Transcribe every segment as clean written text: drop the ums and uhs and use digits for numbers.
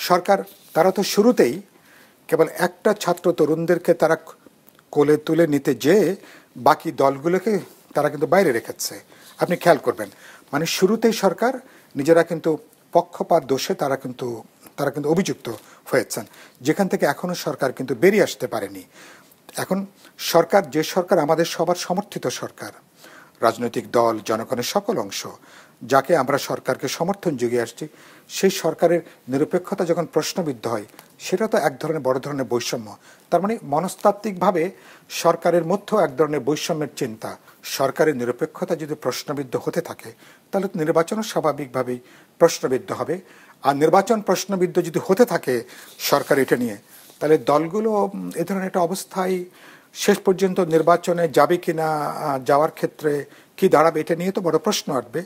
সরকার তারা তো শুরুতেই কেবল একটা ছাত্র তরুণদেরকে তারা কোলে তুলে নিতে যেয়ে বাকি দলগুলোকে তারা কিন্তু বাইরে রেখেছে। আপনি খেয়াল করবেন, মানে শুরুতেই সরকার নিজেরা কিন্তু পক্ষপাত দোষে তারা কিন্তু অভিযুক্ত হয়েছেন, যেখান থেকে এখনো সরকার কিন্তু বেরিয়ে আসতে পারেনি। এখন সরকার, যে সরকার আমাদের সবার সমর্থিত সরকার, রাজনৈতিক দল, জনগণের সকল অংশ, যাকে আমরা সরকারকে সমর্থন জুগিয়ে আসছি, সেই সরকারের নিরপেক্ষতা যখন প্রশ্নবিদ্ধ হয়, সেটা তো এক ধরনের বড় ধরনের বৈষম্য। তার মানে মনস্তাত্ত্বিকভাবে সরকারের মধ্যেও এক ধরনের বৈষম্যের চিন্তা। সরকারের নিরপেক্ষতা যদি প্রশ্নবিদ্ধ হতে থাকে, তাহলে তো নির্বাচনও স্বাভাবিকভাবেই প্রশ্নবিদ্ধ হবে। আর নির্বাচন প্রশ্নবিদ্ধ যদি হতে থাকে সরকার এটা নিয়ে, তাহলে দলগুলো এ ধরনের একটা অবস্থায় শেষ পর্যন্ত নির্বাচনে যাবে কি না, যাওয়ার ক্ষেত্রে কি দাঁড়াবে, এটা নিয়ে তো বড় প্রশ্ন আসবে।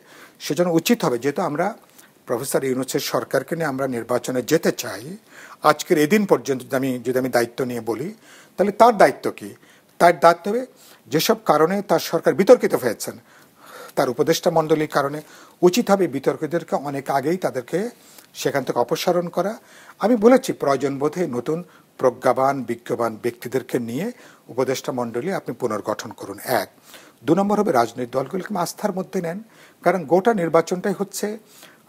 সেজন্য উচিত হবে, যেহেতু আমরা প্রফেসর ইউনূসের সরকারকে নিয়ে আমরা নির্বাচনে যেতে চাই, আজকের এদিন পর্যন্ত যদি আমি দায়িত্ব নিয়ে বলি, তাহলে তার দায়িত্ব কি? তার দায়িত্ব হবে যেসব কারণে তার সরকার বিতর্কিত হয়েছেন, তার উপদেষ্টা মণ্ডলীর কারণে, উচিত হবে বিতর্কিতদেরকে অনেক আগেই তাদেরকে সেখান থেকে অপসারণ করা। আমি বলেছি, প্রয়োজন বোধে নতুন প্রজ্ঞাবান বিজ্ঞবান ব্যক্তিদেরকে নিয়ে উপদেষ্টা মণ্ডলী আপনি পুনর্গঠন করুন। এক। ২ নম্বর হবে রাজনৈতিক দলগুলোকে আস্থার মধ্যে নেন, কারণ গোটা নির্বাচনটাই হচ্ছে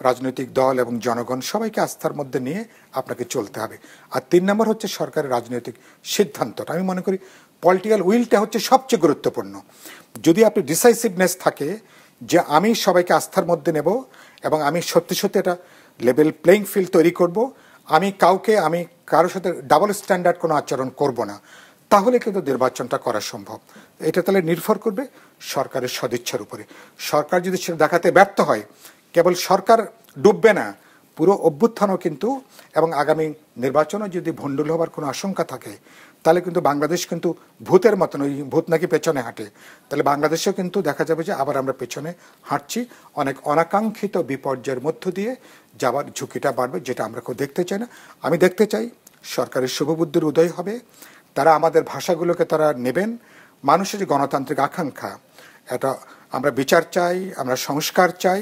রাজনৈতিক দল এবং জনগণ সবাইকে আস্থার মধ্যে নিয়ে আপনাকে চলতে হবে। আর ৩ নম্বর হচ্ছে সরকারের রাজনৈতিক সিদ্ধান্তটা। আমি মনে করি পলিটিক্যাল উইলটা হচ্ছে সবচেয়ে গুরুত্বপূর্ণ। যদি আপনি ডিসাইসিভনেস থাকে যে আমি সবাইকে আস্থার মধ্যে নেব এবং আমি সত্যি সত্যি এটা লেভেল প্লেইং ফিল্ড তৈরি করব, আমি কারোর সাথে ডাবল স্ট্যান্ডার্ড কোনো আচরণ করব না, তাহলে কিন্তু নির্বাচনটা করা সম্ভব। এটা তাহলে নির্ভর করবে সরকারের সদিচ্ছার উপরে। সরকার যদি সেটা দেখাতে ব্যর্থ হয়, কেবল সরকার ডুববে না, পুরো অভ্যুত্থানও কিন্তু, এবং আগামী নির্বাচনও যদি ভণ্ডুল হবার কোনো আশঙ্কা থাকে, তাহলে কিন্তু বাংলাদেশ কিন্তু ভূতের মতন, ওই ভূত নাকি পেছনে হাঁটে, তাহলে বাংলাদেশেও কিন্তু দেখা যাবে যে আবার আমরা পেছনে হাঁটছি, অনেক অনাকাঙ্ক্ষিত বিপর্যয়ের মধ্য দিয়ে যাওয়ার ঝুঁকিটা বাড়বে, যেটা আমরা কেউ দেখতে চাই না। আমি দেখতে চাই সরকারের শুভবুদ্ধির উদয় হবে, তারা আমাদের ভাষাগুলোকে তারা নেবেন। মানুষের যে গণতান্ত্রিক আকাঙ্ক্ষা, এটা আমরা বিচার চাই, আমরা সংস্কার চাই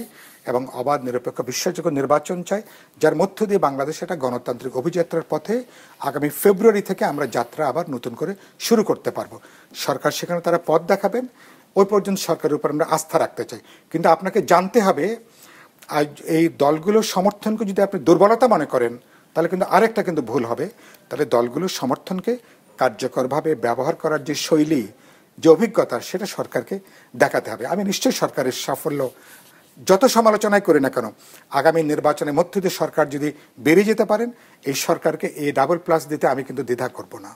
এবং অবাধ নিরপেক্ষ বিশ্বাসযোগ্য নির্বাচন চাই, যার মধ্য দিয়ে বাংলাদেশ একটা গণতান্ত্রিক অভিযাত্রার পথে আগামী ফেব্রুয়ারি থেকে আমরা যাত্রা আবার নতুন করে শুরু করতে পারবো। সরকার সেখানে তারা পথ দেখাবেন, ওই পর্যন্ত সরকারের উপর আমরা আস্থা রাখতে চাই। কিন্তু আপনাকে জানতে হবে, এই দলগুলোর সমর্থনকে যদি আপনি দুর্বলতা মনে করেন, তাহলে কিন্তু আরেকটা কিন্তু ভুল হবে। তাহলে দলগুলোর সমর্থনকে কার্যকরভাবে ব্যবহার করার যে শৈলী, যে অভিজ্ঞতা, সেটা সরকারকে দেখাতে হবে। আমি নিশ্চয়ই সরকারের সাফল্য যত সমালোচনাই করি না কেন, আগামী নির্বাচনের মধ্য দিয়ে সরকার যদি বেরিয়ে যেতে পারেন, এই সরকারকে এ ডাবল প্লাস দিতে আমি কিন্তু দ্বিধা করব না।